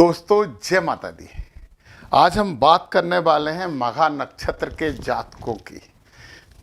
दोस्तों जय माता दी। आज हम बात करने वाले हैं मघा नक्षत्र के जातकों की,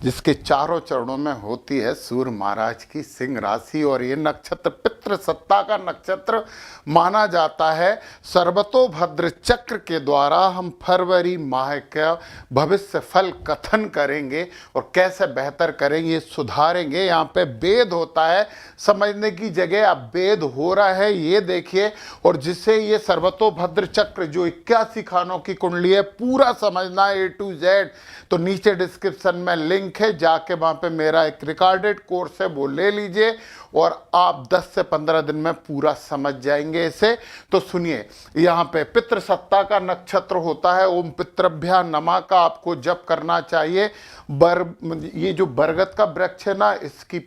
जिसके चारों चरणों में होती है सूर्य महाराज की सिंह राशि। और ये नक्षत्र पितृ सत्ता का नक्षत्र माना जाता है। सर्वतोभद्र चक्र के द्वारा हम फरवरी माह का भविष्य फल कथन करेंगे और कैसे बेहतर करेंगे, सुधारेंगे। यहाँ पे वेद होता है, समझने की जगह अब वेद हो रहा है, ये देखिए। और जिससे ये सर्वतोभद्र चक्र जो 81 खानों की कुंडली है, पूरा समझना है A to Z, तो नीचे डिस्क्रिप्शन में लिंक है, जाके वहाँ पे मेरा एक रिकॉर्डेड कोर्स है, वो ले लीजिए और आप 10 से 15 दिन में पूरा समझ जाएंगे इसे। तो सुनिए, यहाँ पे पितृ सत्ता का नक्षत्र होता है। ओम पितृभ्या नमः का आपको जप करना चाहिए। ये जो बरगद का वृक्ष है ना, इसकी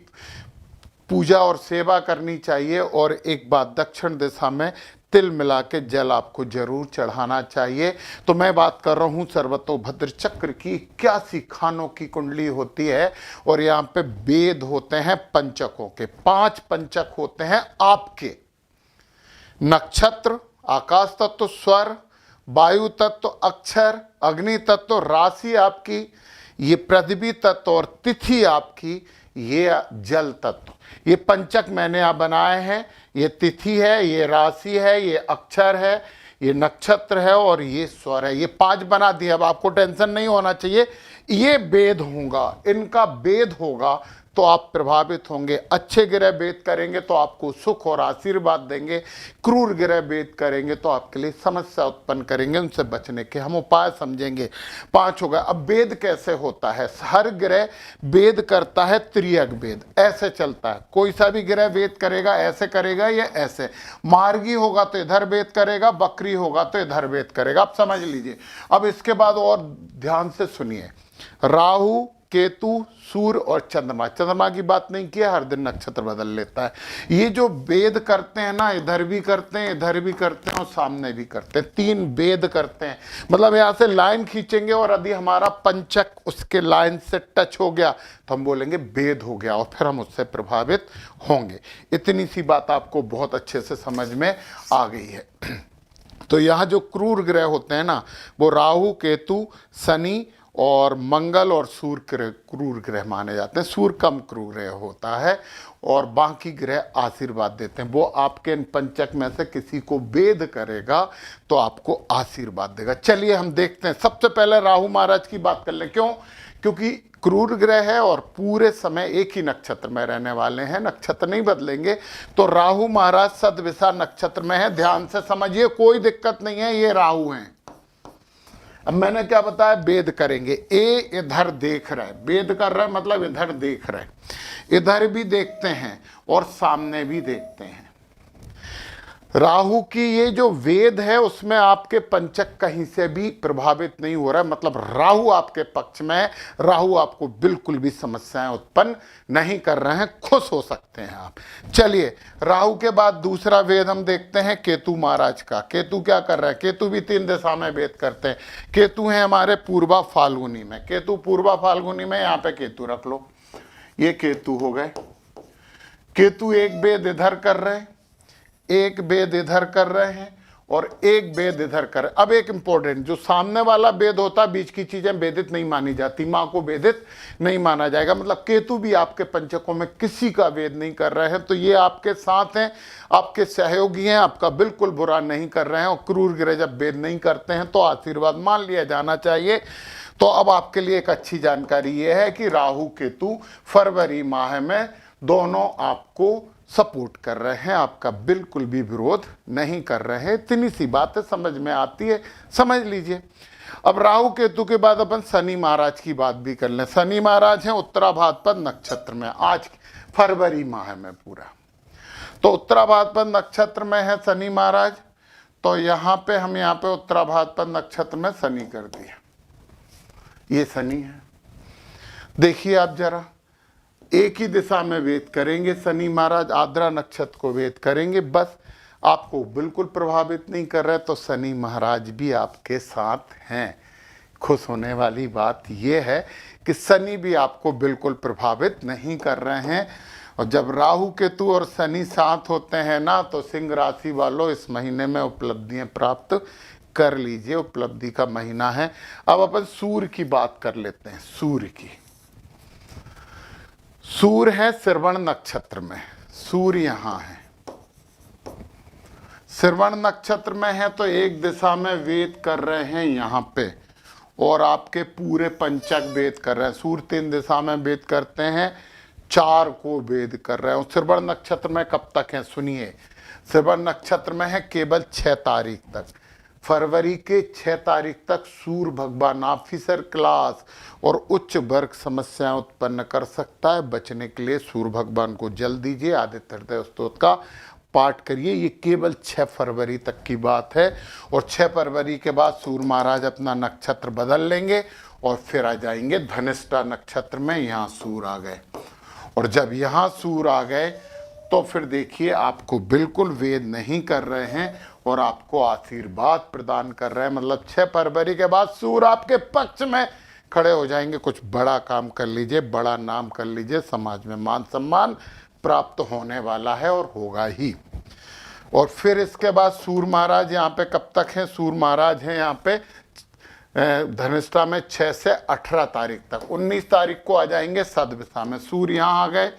पूजा और सेवा करनी चाहिए। और एक बात, दक्षिण दिशा में तिल मिला के जल आपको जरूर चढ़ाना चाहिए। तो मैं बात कर रहा हूँ सर्वतोभद्र चक्र की। 81 खानों की कुंडली होती है और यहाँ पे वेद होते हैं पंचकों के। 5 पंचक होते हैं आपके। नक्षत्र, आकाश तत्व स्वर, वायु तत्व अक्षर, अग्नि तत्व राशि आपकी, ये पृथ्वी तत्व और तिथि आपकी, ये जल तत्व। ये पंचक मैंने यहाँ बनाए हैं। ये तिथि है, ये राशि है, ये अक्षर है, ये नक्षत्र है और ये स्वर है। ये 5 बना दिए। अब आपको टेंशन नहीं होना चाहिए, ये वेद होगा, इनका वेद होगा तो आप प्रभावित होंगे। अच्छे ग्रह वेद करेंगे तो आपको सुख और आशीर्वाद देंगे। क्रूर ग्रह वेद करेंगे तो आपके लिए समस्या उत्पन्न करेंगे। उनसे बचने के हम उपाय समझेंगे। 5 हो गए। अब वेद कैसे होता है? हर ग्रह वेद करता है त्रियग वेद, ऐसे चलता है। कोई सा भी ग्रह वेद करेगा, ऐसे करेगा या ऐसे। मार्गी होगा तो इधर वेद करेगा, बकरी होगा तो इधर वेद करेगा। आप समझ लीजिए। अब इसके बाद और ध्यान से सुनिए। राहु, केतु, सूर्य और चंद्रमा। चंद्रमा की बात नहीं किया, हर दिन नक्षत्र बदल लेता है। ये जो वेद करते हैं ना, इधर भी करते हैं, इधर भी करते हैं और सामने भी करते हैं। 3 वेद करते हैं। मतलब यहाँ से लाइन खींचेंगे और यदि हमारा पंचक उसके लाइन से टच हो गया तो हम बोलेंगे वेद हो गया और फिर हम उससे प्रभावित होंगे। इतनी सी बात आपको बहुत अच्छे से समझ में आ गई है। तो यहाँ जो क्रूर ग्रह होते हैं ना, वो राहु, केतु, शनि और मंगल और सूर्य क्रूर ग्रह माने जाते हैं। सूर्य कम क्रूर ग्रह होता है और बाकी ग्रह आशीर्वाद देते हैं। वो आपके इन पंचक में से किसी को वेद करेगा तो आपको आशीर्वाद देगा। चलिए हम देखते हैं। सबसे पहले राहु महाराज की बात कर लें। क्यों? क्योंकि क्रूर ग्रह है और पूरे समय एक ही नक्षत्र में रहने वाले हैं, नक्षत्र नहीं बदलेंगे। तो राहु महाराज सदविषा नक्षत्र में है। ध्यान से समझिए, कोई दिक्कत नहीं है, ये राहु हैं। अब मैंने क्या बताया? वेद करेंगे। ए इधर देख रहा है, वेद कर रहा है मतलब इधर देख रहा है। इधर भी देखते हैं और सामने भी देखते हैं। राहु की ये जो वेद है उसमें आपके पंचक कहीं से भी प्रभावित नहीं हो रहा है। मतलब राहु आपके पक्ष में है। राहु आपको बिल्कुल भी समस्याएं उत्पन्न नहीं कर रहे हैं। खुश हो सकते हैं आप। चलिए, राहु के बाद दूसरा वेद हम देखते हैं केतु महाराज का। केतु क्या कर रहा है? केतु भी 3 दिशा में वेद करते हैं। केतु है हमारे पूर्वा फाल्गुनी में। केतु पूर्वा फाल्गुनी में, यहाँ पे केतु रख लो। ये केतु हो गए। केतु एक वेद इधर कर रहे हैं, एक वेद इधर कर रहे हैं और एक वेद इधर कर रहे हैं। अब एक इंपॉर्टेंट, जो सामने वाला वेद होता है, बीच की चीजें वेदित नहीं मानी जाती। माँ को वेदित नहीं माना जाएगा। मतलब केतु भी आपके पंचकों में किसी का वेद नहीं कर रहे हैं, तो ये आपके साथ हैं, आपके सहयोगी हैं, आपका बिल्कुल बुरा नहीं कर रहे हैं। और क्रूर ग्रह जब वेद नहीं करते हैं तो आशीर्वाद मान लिया जाना चाहिए। तो अब आपके लिए एक अच्छी जानकारी ये है कि राहु केतु फरवरी माह में दोनों आपको सपोर्ट कर रहे हैं, आपका बिल्कुल भी विरोध नहीं कर रहे हैं। इतनी सी बातें समझ में आती है, समझ लीजिए। अब राहु केतु के बाद अपन शनि महाराज की बात भी कर लें। शनि महाराज हैं उत्तराभाद्रपद नक्षत्र में, आज फरवरी माह में पूरा। तो उत्तराभाद्रपद नक्षत्र में है शनि महाराज। तो यहाँ पे हम यहाँ पे उत्तराभाद्रपद नक्षत्र में शनि कर दिया। ये शनि है। देखिए आप जरा, एक ही दिशा में वेद करेंगे शनि महाराज। आद्रा नक्षत्र को वेद करेंगे, बस आपको बिल्कुल प्रभावित नहीं कर रहे। तो शनि महाराज भी आपके साथ हैं। खुश होने वाली बात यह है कि शनि भी आपको बिल्कुल प्रभावित नहीं कर रहे हैं। और जब राहु केतु और शनि साथ होते हैं ना, तो सिंह राशि वालों इस महीने में उपलब्धियां प्राप्त कर लीजिए। उपलब्धि का महीना है। अब अपन सूर्य की बात कर लेते हैं। सूर्य की, सूर्य है श्रवण नक्षत्र में। सूर्य यहां है, श्रवण नक्षत्र में है, तो एक दिशा में वेद कर रहे हैं यहां पे, और आपके पूरे पंचक वेद कर रहे हैं। सूर्य 3 दिशा में वेद करते हैं, 4 को वेद कर रहे हैं। श्रवण नक्षत्र में कब तक है सुनिए। श्रवण नक्षत्र में है केवल 6 तारीख तक, फरवरी के 6 तारीख तक। सूर्य भगवान ऑफिसर क्लास और उच्च वर्ग समस्याएं उत्पन्न कर सकता है। बचने के लिए सूर्य भगवान को जल दीजिए, आदित्य हृदय स्तोत्र का पाठ करिए। ये केवल 6 फरवरी तक की बात है, और 6 फरवरी के बाद सूर्य महाराज अपना नक्षत्र बदल लेंगे और फिर आ जाएंगे धनिष्ठा नक्षत्र में। यहाँ सूर्य आ गए, और जब यहाँ सूर्य आ गए तो फिर देखिए आपको बिल्कुल वेद नहीं कर रहे हैं और आपको आशीर्वाद प्रदान कर रहे हैं। मतलब 6 फरवरी के बाद सूर्य आपके पक्ष में खड़े हो जाएंगे। कुछ बड़ा काम कर लीजिए, बड़ा नाम कर लीजिए, समाज में मान सम्मान प्राप्त होने वाला है और होगा ही। और फिर इसके बाद सूर्य महाराज यहाँ पे कब तक हैं। सूर्य महाराज हैं यहाँ पे धनिष्ठा में 6 से 18 तारीख तक। 19 तारीख को आ जाएंगे सददिशा में। सूर्य यहाँ आ गए,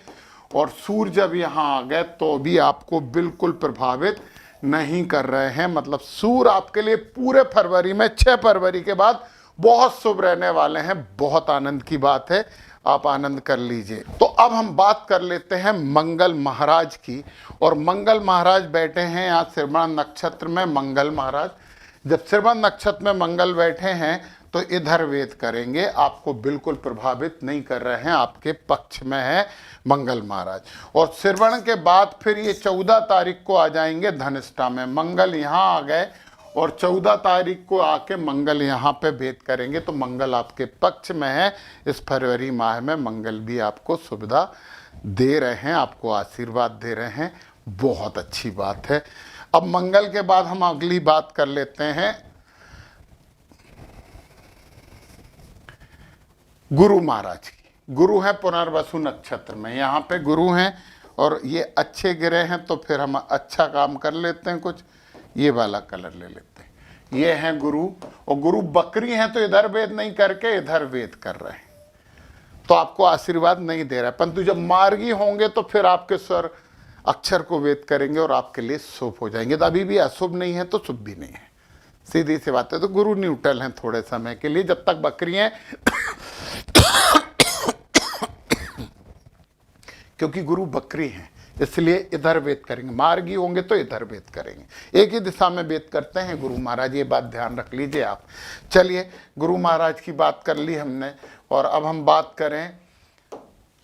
और सूर्य जब यहाँ आ गए तो भी आपको बिल्कुल प्रभावित नहीं कर रहे हैं। मतलब सूर्य आपके लिए पूरे फरवरी में 6 फरवरी के बाद बहुत शुभ रहने वाले हैं। बहुत आनंद की बात है, आप आनंद कर लीजिए। तो अब हम बात कर लेते हैं मंगल महाराज की। और मंगल महाराज बैठे हैं यहाँ श्रवण नक्षत्र में। मंगल महाराज जब श्रवण नक्षत्र में मंगल बैठे हैं तो इधर वेद करेंगे, आपको बिल्कुल प्रभावित नहीं कर रहे हैं, आपके पक्ष में है मंगल महाराज। और श्रवण के बाद फिर ये 14 तारीख को आ जाएंगे धनिष्ठा में। मंगल यहाँ आ गए और 14 तारीख को आके मंगल यहाँ पे भेद करेंगे, तो मंगल आपके पक्ष में है। इस फरवरी माह में मंगल भी आपको सुविधा दे रहे हैं, आपको आशीर्वाद दे रहे हैं। बहुत अच्छी बात है। अब मंगल के बाद हम अगली बात कर लेते हैं गुरु महाराज की। गुरु है पुनर्वसु नक्षत्र में, यहाँ पे गुरु हैं और ये अच्छे ग्रह हैं, तो फिर हम अच्छा काम कर लेते हैं। कुछ ये वाला कलर ले लेते हैं। ये हैं गुरु, और गुरु बकरी हैं, तो इधर वेद नहीं करके इधर वेद कर रहे हैं, तो आपको आशीर्वाद नहीं दे रहा है। परंतु जब मार्गी होंगे तो फिर आपके स्वर अक्षर को वेद करेंगे और आपके लिए शुभ हो जाएंगे। तो अभी भी अशुभ नहीं है तो शुभ भी नहीं है, सीधी सी बात है। तो गुरु न्यूट्रल हैं थोड़े समय के लिए, जब तक बकरी हैं क्योंकि गुरु बकरी हैं इसलिए इधर वेद करेंगे। मार्गी होंगे तो इधर वेद करेंगे। एक ही दिशा में वेद करते हैं गुरु महाराज, ये बात ध्यान रख लीजिए आप। चलिए, गुरु महाराज की बात कर ली हमने, और अब हम बात करें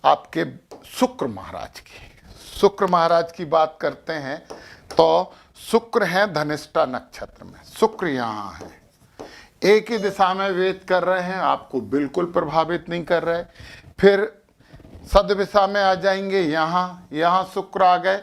आपके शुक्र महाराज की। शुक्र महाराज की बात करते हैं तो शुक्र है धनिष्ठा नक्षत्र में। शुक्र यहाँ है, एक ही दिशा में वेद कर रहे हैं, आपको बिल्कुल प्रभावित नहीं कर रहे। फिर सददिशा में आ जाएंगे, यहाँ शुक्र आ गए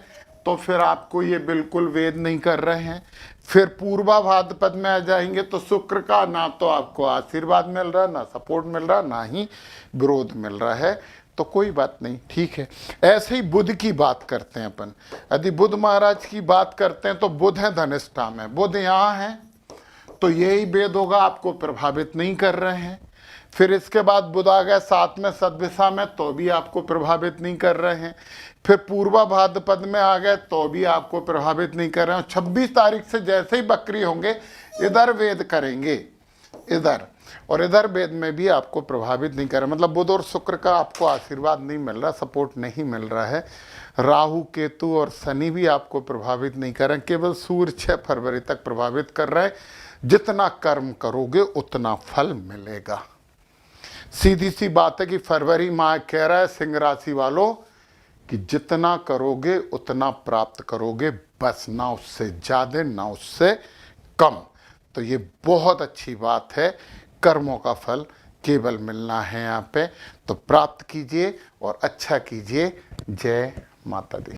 तो फिर आपको ये बिल्कुल वेद नहीं कर रहे हैं। फिर पूर्वा भाद्रपद में आ जाएंगे तो शुक्र का ना तो आपको आशीर्वाद मिल रहा है, ना सपोर्ट मिल रहा, ना ही विरोध मिल रहा है, तो कोई बात नहीं, ठीक है। ऐसे ही बुध की बात करते हैं अपन। यदि बुध महाराज की बात करते हैं तो बुध है धनिष्ठा में। बुध यहाँ है तो यही वेद होगा, आपको प्रभावित नहीं कर रहे हैं। फिर इसके बाद बुध आ गए 7 में सददिशा में, तो भी आपको प्रभावित नहीं कर रहे हैं। फिर पूर्वा भाद्रपद में आ गए तो भी आपको प्रभावित नहीं कर रहे हैं। 26 तारीख से जैसे ही बकरी होंगे इधर वेद करेंगे, इधर, और इधर वेद में भी आपको प्रभावित नहीं कर रहा। मतलब बुध और शुक्र का आपको आशीर्वाद नहीं मिल रहा, सपोर्ट नहीं मिल रहा है। राहु केतु और शनि भी आपको प्रभावित नहीं कर रहे हैं, केवल सूर्य 6 फरवरी तक प्रभावित कर रहे हैं। जितना कर्म करोगे उतना फल मिलेगा। सीधी सी बात है कि फरवरी माह कह रहा है सिंह राशि वालों कि जितना करोगे उतना प्राप्त करोगे, बस ना उससे ज़्यादा ना उससे कम। तो ये बहुत अच्छी बात है। कर्मों का फल केवल मिलना है यहाँ पे, तो प्राप्त कीजिए और अच्छा कीजिए। जय माता दी।